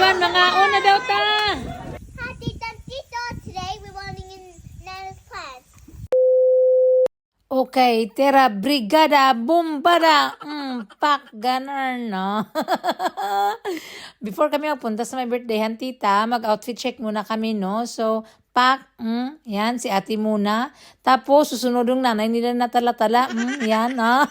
Ayan, mga una daw ta. Hi, Tita Tito. Today we're running in Nana's class. Okay, tera, brigada, bumbada, pak, ganun, no? Before kami magpunta sa my birthdayhan, tita, mag-outfit check muna kami, no? So, pak, yan, si ate muna. Tapos, susunod yung nanay nila na tala-tala, yan, no?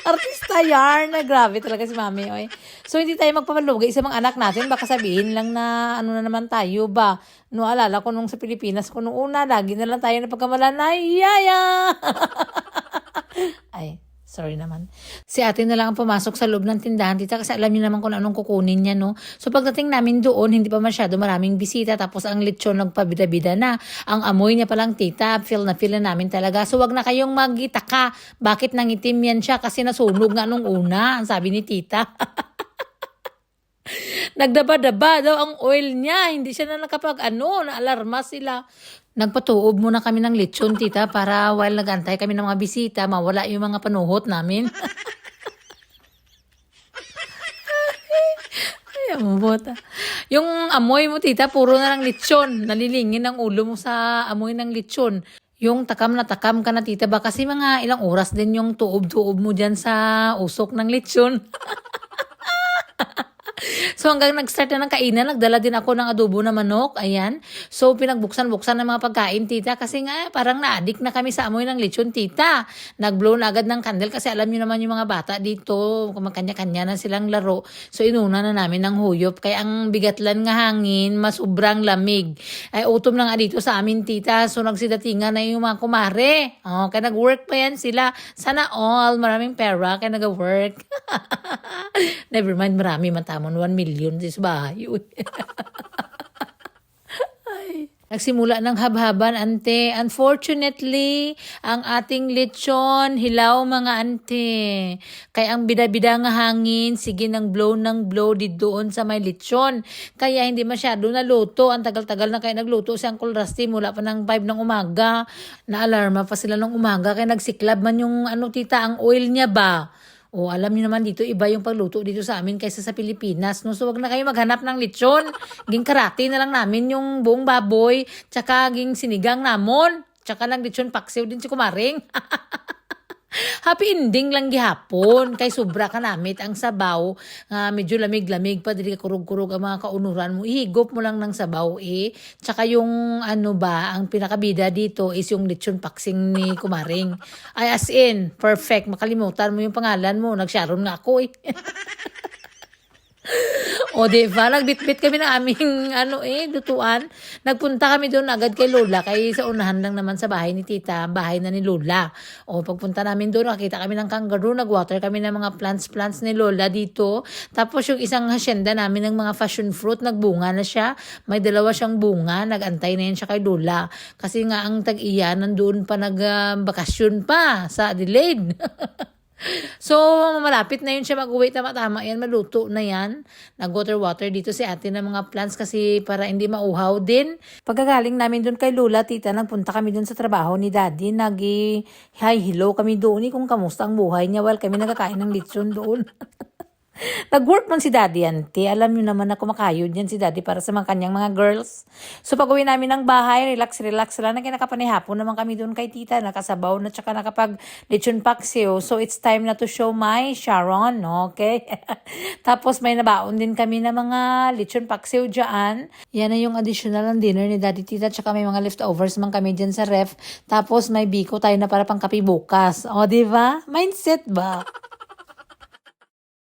Artista yarn na grabe talaga si mami, oy. So, hindi tayo magpapalugay sa mga anak natin. Baka sabihin lang na ano na naman tayo ba? No, alala ko nung sa Pilipinas ko nung una, lagi na lang tayo na pagkamalan na, yaya! Ay, sorry naman. Si ate na lang ang pumasok sa loob ng tindahan, tita, kasi alam niyo naman kung anong kukunin niya, no? So, pagdating namin doon, hindi pa masyado maraming bisita, tapos ang lechon nagpabida-bida na. Ang amoy niya palang, tita, feel na namin talaga. So, wag na kayong magitaka. Bakit nangitim yan siya? Kasi nasunog nga nung una, ang sabi ni tita. Nagdaba-daba daw ang oil niya. Hindi siya na naalarma sila. Nagpatuob muna kami ng lechon, tita, para while nagantay kami ng mga bisita, mawala yung mga panuhot namin. Ay, amubota. Yung amoy mo, tita, puro na ng lechon. Nalilingin ang ulo mo sa amoy ng lechon. Yung takam na takam ka na, tita, ba? Kasi mga ilang oras din yung tuob-tuob mo dyan sa usok ng lechon. So hanggang nag-start na ng kainan, nagdala din ako ng adobo na manok. Ayan. So pinagbuksan-buksan ng mga pagkain, tita. Kasi nga parang na-addict na kami sa amoy ng lechon, tita. Nag-blow na agad ng candle kasi alam niyo naman yung mga bata dito, kanya-kanya na silang laro. So inuna na namin ng huyop. Kaya ang bigatlan nga hangin, masubrang lamig. Ay utom na nga dito sa amin, tita. So nagsidatingan na yung mga kumare. Oh, kaya nag-work pa yan sila. Sana all, maraming pera, kaya nag-work. Never mind, marami man tamon. 1 million sa bahay. Ay. Nagsimula ng habhaban, ante. Unfortunately, ang ating lechon, hilaw mga ante. Kaya ang bida-bida nga hangin, sige ng blow di doon sa may lechon. Kaya hindi masyado naluto. Ang tagal-tagal na kaya nagluto si Uncle Rusty mula pa ng 5 ng umaga. Naalarma pa sila ng umaga. Kaya nagsiklab man yung tita, ang oil niya ba? O, alam niyo naman dito, iba yung pagluto dito sa amin kaysa sa Pilipinas. No? So, wag na kayo maghanap ng lechon. Ging karate na lang namin yung buong baboy, tsaka ging sinigang namon, tsaka lang lechon paksiw din si kumaring. Happy ending lang gihapon. Kay sobra ka namit ang sabaw. Medyo lamig-lamig pa. Dili ka kurug-kurug ang mga kaunuran mo. Ihigop mo lang ng sabaw eh. Tsaka yung ang pinakabida dito is yung lechon paksing ni kumaring. Ay as in, perfect. Makalimutan mo yung pangalan mo. Nag-sharon nga ako eh. O diba, nagbitbit kami ng aming lutuan. Nagpunta kami doon agad kay Lola, kay sa unahan lang naman sa bahay ni tita, bahay na ni Lola. O pagpunta namin doon, nakita kami ng kangaroo, nagwater kami ng mga plants ni Lola dito. Tapos yung isang hacienda namin ng mga passion fruit, nagbunga na siya. May 2 siyang bunga, nagantay na yan siya kay Lola. Kasi nga ang tag-iya, nandoon pa nagbakasyon pa sa Adelaide. So, malapit na yun siya mag-uwi. Tama-tama yan. Maluto na yan. Nag-water dito si ate ng mga plants kasi para hindi mauhaw din. Pagkagaling namin doon kay Lola, tita, nagpunta kami doon sa trabaho ni daddy. Hi, hello kami doon. Kung kamusta ang buhay niya while kami nagkakain ng lechon doon. Nag-work man si daddy, ante. Alam niyo naman na kumakayod yan si daddy para sa mga kanyang mga girls. So pag-uwi namin ng bahay, relax lang. Nagkinakapanihapon naman kami doon kay tita. Nakasabaw na tsaka nakapag lechon paksiw. So it's time na to show my Sharon, okay? Tapos may nabaon din kami na mga lechon paksiw dyan. Yan na yung additional ng dinner ni daddy, tita. Tsaka may mga leftovers man kami dyan sa ref. Tapos may biko tayo na para pang kape bukas. O, diba? Mindset ba?